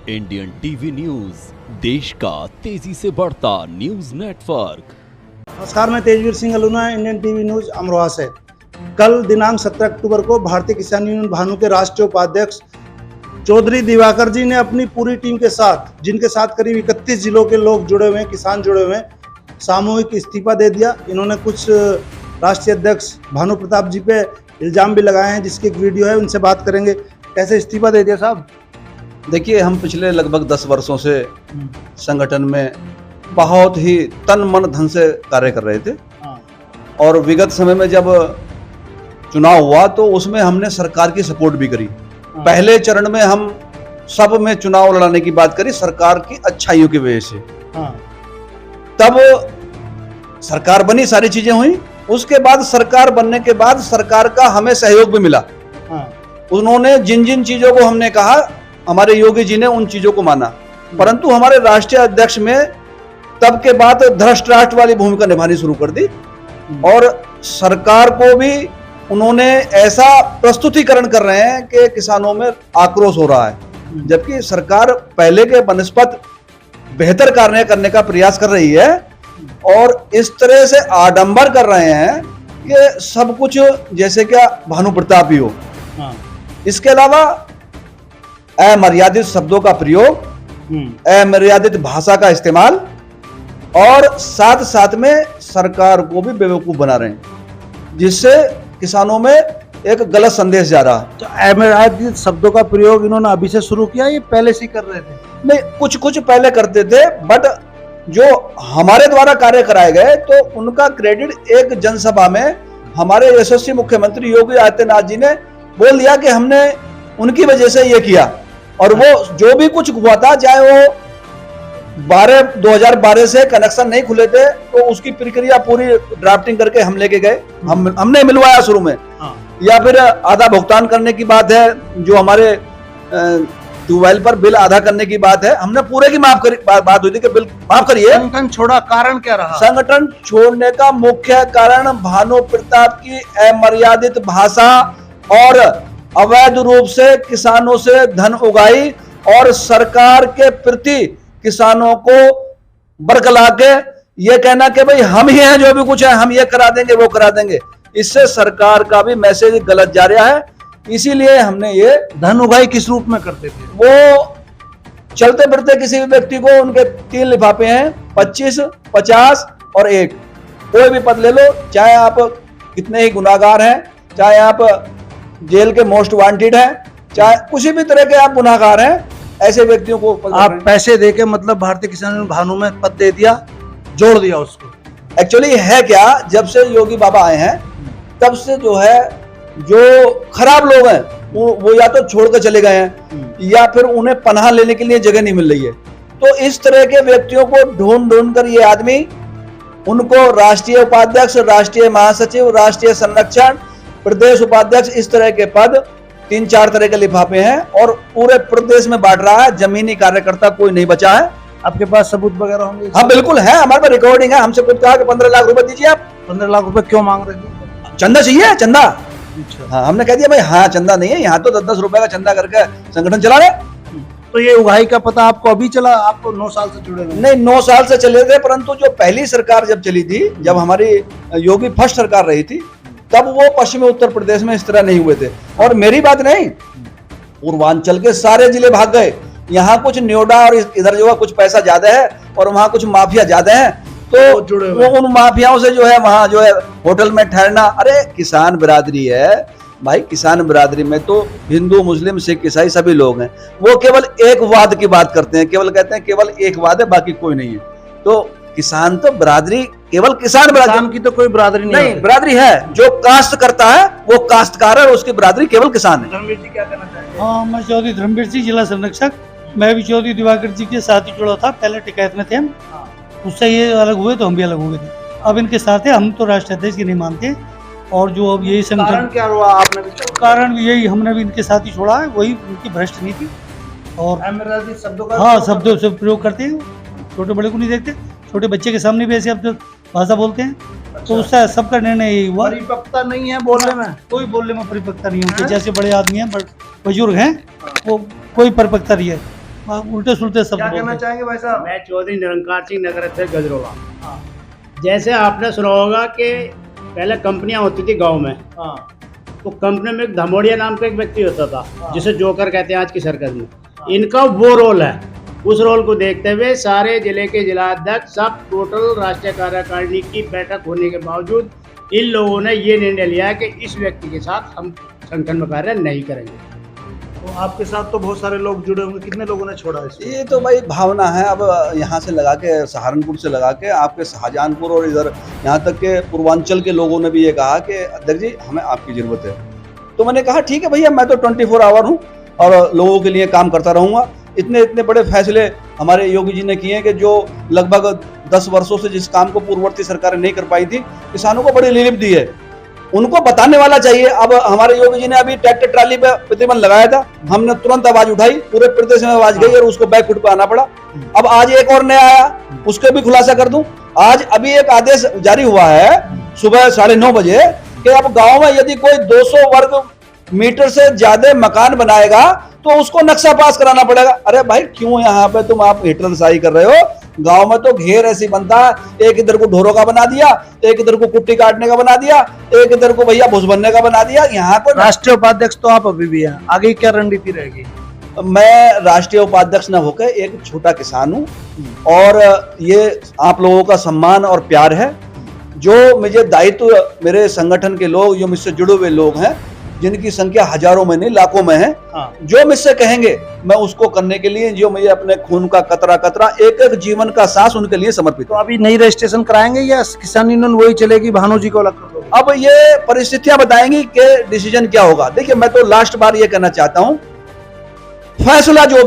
Indian TV news, देश का तेजी से बढ़ता न्यूज नेटवर्क। नमस्कार, मैं Tejveer Singh Aluna, Indian TV news Amroha से। कल दिनांक 17 अक्टूबर को भारतीय किसान यूनियन भानु के राष्ट्रीय उपाध्यक्ष चौधरी दिवाकर जी ने अपनी पूरी टीम के साथ, जिनके साथ करीब 31 जिलों के लोग जुड़े हुए हैं, किसान जुड़े हुए हैं, सामूहिक इस्तीफा दे दिया। इन्होंने कुछ राष्ट्रीय अध्यक्ष भानु प्रताप जी पे इल्जाम भी लगाए हैं, जिसकी एक वीडियो है, उनसे बात करेंगे। कैसे इस्तीफा दे दिया साहब? देखिए, हम पिछले लगभग 10 वर्षों से संगठन में बहुत ही तन मन धन से कार्य कर रहे थे और विगत समय में जब चुनाव हुआ तो उसमें हमने सरकार की सपोर्ट भी करी। पहले चरण में हम सब में चुनाव लड़ाने की बात करी सरकार की अच्छाइयों की वजह से। तब सरकार बनी, सारी चीजें हुई। उसके बाद सरकार बनने के बाद सरकार का हमें सहयोग भी मिला। उन्होंने जिन जिन चीजों को हमने कहा, हमारे योगी जी ने उन चीजों को माना। परंतु हमारे राष्ट्रीय अध्यक्ष में तब के बाद धृष्टराष्ट्र वाली भूमिका निभानी शुरू कर दी और सरकार को भी उन्होंने ऐसा प्रस्तुतिकरण कर रहे हैं कि किसानों में आक्रोश हो रहा है, जबकि सरकार पहले के बनस्पत बेहतर कार्य करने का प्रयास कर रही है और इस तरह से आडंबर कर रहे हैं कि सब कुछ जैसे क्या भानु प्रताप ही हो। इसके अलावा अमर्यादित शब्दों का प्रयोग, अमर्यादित भाषा का इस्तेमाल और साथ साथ में सरकार को भी बेवकूफ बना रहे हैं, जिससे किसानों में एक गलत संदेश जा रहा है। तो अमर्यादित शब्दों का प्रयोग इन्होंने अभी से शुरू किया, ये पहले से कर रहे थे? नहीं, कुछ कुछ पहले करते थे, बट जो हमारे द्वारा कार्य कराए गए तो उनका क्रेडिट एक जनसभा में हमारे यशस्वी मुख्यमंत्री योगी आदित्यनाथ जी ने बोल दिया कि हमने उनकी वजह से ये किया। और वो जो भी कुछ हुआ था, चाहे वो 2012 से कनेक्शन नहीं खुले थे तो उसकी प्रक्रिया पूरी ड्राफ्टिंग करके हम लेके गए, हमने मिलवाया शुरू में। या फिर आधा भुगतान करने की बात है, जो हमारे ट्यूबवेल पर बिल आधा करने की बात है, हमने पूरे की बात हुई थी कि बिल माफ करिए। संगठन छोड़ा कारण क्या रहा? संगठन छोड़ने का मुख्य कारण भानु प्रताप की अमर्यादित भाषा और अवैध रूप से किसानों से धन उगाई और सरकार के प्रति किसानों को बरगला के ये कहना कि भाई हम ही हैं, जो भी कुछ है हम ये करा देंगे, वो करा देंगे। इससे सरकार का भी मैसेज गलत जा रहा है। इसीलिए हमने ये धन उगाई किस रूप में करते थे? वो चलते फिरते किसी भी व्यक्ति को उनके 3 लिफाफे हैं, 25, 50 और 1। कोई भी पद ले लो, चाहे आप कितने ही गुनाहगार हैं, चाहे आप जेल के मोस्ट वांटेड हैं, चाहे किसी भी तरह के आप गुनाहगार हैं, ऐसे व्यक्तियों को आप पैसे देके, मतलब भारतीय किसान यूनियन भानु में पद दे दिया, जोड़ दिया उसको। एक्चुअली है क्या, जब से योगी बाबा आए हैं तब से जो है, जो खराब लोग हैं वो या तो छोड़ कर चले गए हैं या फिर उन्हें पनाह लेने के लिए जगह नहीं मिल रही है। तो इस तरह के व्यक्तियों को ढूंढ ढूंढ कर ये आदमी, उनको राष्ट्रीय उपाध्यक्ष, राष्ट्रीय महासचिव, राष्ट्रीय संरक्षण, प्रदेश उपाध्यक्ष, इस तरह के पद 3-4 तरह के लिफाफे हैं और पूरे प्रदेश में बांट रहा है। जमीनी कार्यकर्ता कोई नहीं बचा है। आपके पास सबूत वगैरह होंगे? हाँ बिल्कुल है, हमारे पास रिकॉर्डिंग है। हमसे खुद कहा कि 15 लाख रुपए दीजिए आप। 15 लाख रुपए क्यों मांग रहे थे? चंदा चाहिए, चंदा। अच्छा। हाँ, हमने कह दिया भाई हाँ चंदा नहीं है, यहाँ तो 10-10 रुपए का चंदा करके संगठन चला रहे। तो ये उगाही का पता आपको अभी चला? आपको 9 साल से जुड़े हुए? नहीं, 9 साल से चले थे, परंतु जो पहली सरकार जब चली थी, जब हमारी योगी फर्स्ट सरकार रही थी, तब वो पश्चिमी उत्तर प्रदेश में इस तरह नहीं हुए थे। और मेरी बात नहीं, पूर्वांचल के सारे जिले भाग गए। यहाँ कुछ न्योडा और इधर जो है कुछ पैसा ज्यादा है और वहाँ कुछ माफिया ज्यादा है, तो जुड़े वो उन माफियाओं से जो है वहाँ जो है होटल में ठहरना। अरे किसान बिरादरी है भाई, किसान बिरादरी में तो हिंदू, मुस्लिम, सिख, ईसाई सभी लोग हैं। वो केवल एक वाद की बात करते हैं, केवल कहते हैं केवल एक वाद है, बाकी कोई नहीं है। तो किसान तो बिरादरी, केवल किसान बिरादरी की तो कोई बिरादरी नहीं, बिरादरी है। जो काश्त करता है वो काश्तकार है, उसकी बिरादरी केवल किसान है। धर्मवीर जी क्या कहना चाहेंगे? हाँ, मैं चौधरी धर्मवीर सिंह, जिला संरक्षक। मैं भी चौधरी दिवाकर जी के साथ ही जुड़ा था, पहले टिकैत में थे हम। उससे ये अलग हुए तो हम भी अलग हो गए थे। अब इनके साथ है, हम तो राष्ट्रीय अध्यक्ष की नहीं मानते। और जो अब यही संगठन, कारण क्या हुआ? आपने भी कारण भी यही, हमने भी इनके साथ ही छोड़ा है, वही उनकी भ्रष्ट नीति और अमर्यादित शब्दों का, हाँ, शब्दों से प्रयोग करते हैं। छोटे बड़े को नहीं देखते, छोटे बच्चे के सामने भी ऐसे अब भाषा बोलते हैं। तो उससे सबका निर्णय यही हुआ। परिपक्वता नहीं है बोलने में? कोई बोलने में परिपक्वता नहीं होती। जैसे बड़े आदमी हैं, बुजुर्ग हैं, वो कोई परिपक्वता नहीं है। उल्टे सुलटे शब्द क्या कहना बोलते हैं। चाहेंगे भाई साहब? मैं चौधरी निरंकार सिंह नगर अध्यक्ष गजरोला। जैसे आपने सुना होगा कि पहले कंपनियां होती थी गांव में, हाँ तो कंपनी में एक धमोड़िया नाम का एक व्यक्ति होता था, हाँ। जिसे जोकर कहते हैं आज की सर्कस में। इनका वो रोल है, उस रोल को देखते हुए सारे जिले के जिला अध्यक्ष सब टोटल राष्ट्रीय कार्यकारिणी की बैठक होने के बावजूद इन लोगों ने ये निर्णय लिया है कि इस व्यक्ति के साथ हम संगठन में कार्य नहीं करेंगे। तो आपके साथ तो बहुत सारे लोग जुड़े होंगे, कितने लोगों ने छोड़ा इसको? ये तो भाई भावना है। अब यहाँ से लगा के सहारनपुर से लगा के आपके शाहजहानपुर और इधर यहाँ तक के पूर्वांचल के लोगों ने भी ये कहा कि अध्यक्ष जी हमें आपकी ज़रूरत है। तो मैंने कहा ठीक है भैया, मैं तो 24 आवर हूँ और लोगों के लिए काम करता रहूँगा। इतने इतने बड़े फैसले हमारे योगी जी ने किए हैं कि जो लगभग 10 वर्षों से जिस काम को पूर्ववर्ती सरकारें नहीं कर पाई थी, किसानों को बड़ी रिलीफ दी है। उनको बताने वाला चाहिए। अब हमारे योगी जी ने अभी ट्रैक्टर ट्राली पे प्रतिबंध लगाया था, हमने तुरंत आवाज उठाई, पूरे प्रदेश में आवाज गई और उसको बैक फुट पे आना पड़ा। अब आज एक और नया आया, उसके भी खुलासा कर दूं। आज अभी एक आदेश जारी हुआ है सुबह 9:30 बजे कि अब गांव में यदि कोई 200 वर्ग मीटर से ज्यादा मकान बनाएगा तो उसको नक्शा पास कराना पड़ेगा। अरे भाई क्यों यहाँ पे तुम आप हिटलरशाही कर रहे हो? गांव में तो घेर ऐसी बनता है, एक इधर को ढोरों का बना दिया, एक इधर को कुट्टी काटने का बना दिया, एक इधर को भैया भुस बनने का बना दिया। यहाँ पर राष्ट्रीय उपाध्यक्ष तो आप अभी भी हैं, आगे क्या रणनीति रहेगी? मैं राष्ट्रीय उपाध्यक्ष न होकर एक छोटा किसान हूँ और ये आप लोगों का सम्मान और प्यार है। जो मुझे दायित्व मेरे संगठन के लोग, जो मुझसे जुड़े हुए लोग हैं, जिनकी संख्या हजारों में नहीं लाखों में है, जो मुझसे कहेंगे मैं उसको करने के लिए, जो मुझे अपने खून का कतरा कतरा एक एक जीवन का सांस उनके लिए समर्पित तो हूं। अभी नई रजिस्ट्रेशन कराएंगे या किसान यूनियन वही चलेगी, भानु जी को अलग कर दोगे? अब ये परिस्थितियां बताएंगी कि डिसीजन क्या होगा। देखिए मैं तो लास्ट बार ये कहना चाहता हूं, फैसला जो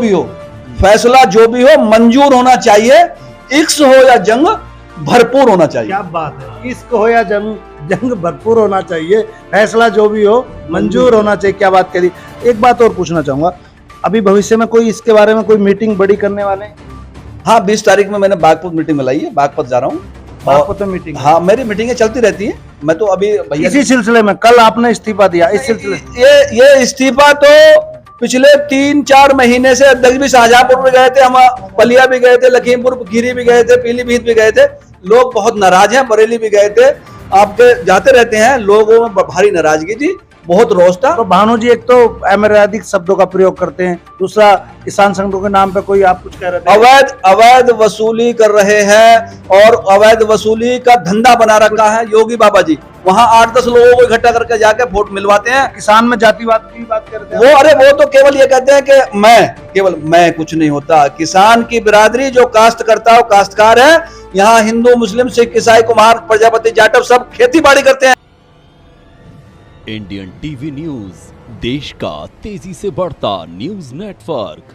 भी हो मंजूर होना चाहिए। इश्क हो या जंग भरपूर होना चाहिए। क्या बात है, इश्क हो या जंग भरपूर होना चाहिए, फैसला जो भी हो मंजूर होना चाहिए। क्या बात करी। एक बात और पूछना चाहूंगा, अभी भविष्य में कोई इसके बारे में कोई मीटिंग बड़ी करने वाले हैं? हाँ 20 तारीख में मैंने बागपत मीटिंग बुलाई है, बागपत जा रहा हूँ। बागपत में मीटिंग? हाँ मेरी मीटिंगें चलती रहती हैं। मैं तो अभी भैया इसी सिलसिले में कल आपने इस्तीफा दिया, इस सिलसिले ये इस्तीफा तो पिछले 3-4 महीने से अध्यक्ष भी शाहजहांपुर में गए थे, हम पलिया भी गए थे, लखीमपुर खीरी भी गए थे, पीलीभीत भी गए थे। लोग बहुत नाराज हैं। बरेली भी गए थे, आपके जाते रहते हैं, लोगों में भारी नाराजगी थी, बहुत रोष था। तो भानु जी एक तो अमर्यादित शब्दों का प्रयोग करते हैं, दूसरा किसान संगठनों के नाम पे कोई आप कुछ कह रहे थे। अवैध वसूली कर रहे हैं और अवैध वसूली का धंधा बना रखा है योगी बाबा जी। वहां 8-10 लोगों को इकट्ठा करके जाके वोट मिलवाते हैं। किसान में जातिवाद की बात करते हैं वो तो केवल ये कहते हैं कि मैं कुछ नहीं होता। किसान की बिरादरी जो काश्त करता है वो काश्तकार है। यहाँ हिंदू, मुस्लिम, सिख, ईसाई, कुम्हार, प्रजापति, जाटव सब खेती बाड़ी करते हैं। इंडियन टीवी न्यूज, देश का तेजी से बढ़ता न्यूज नेटवर्क।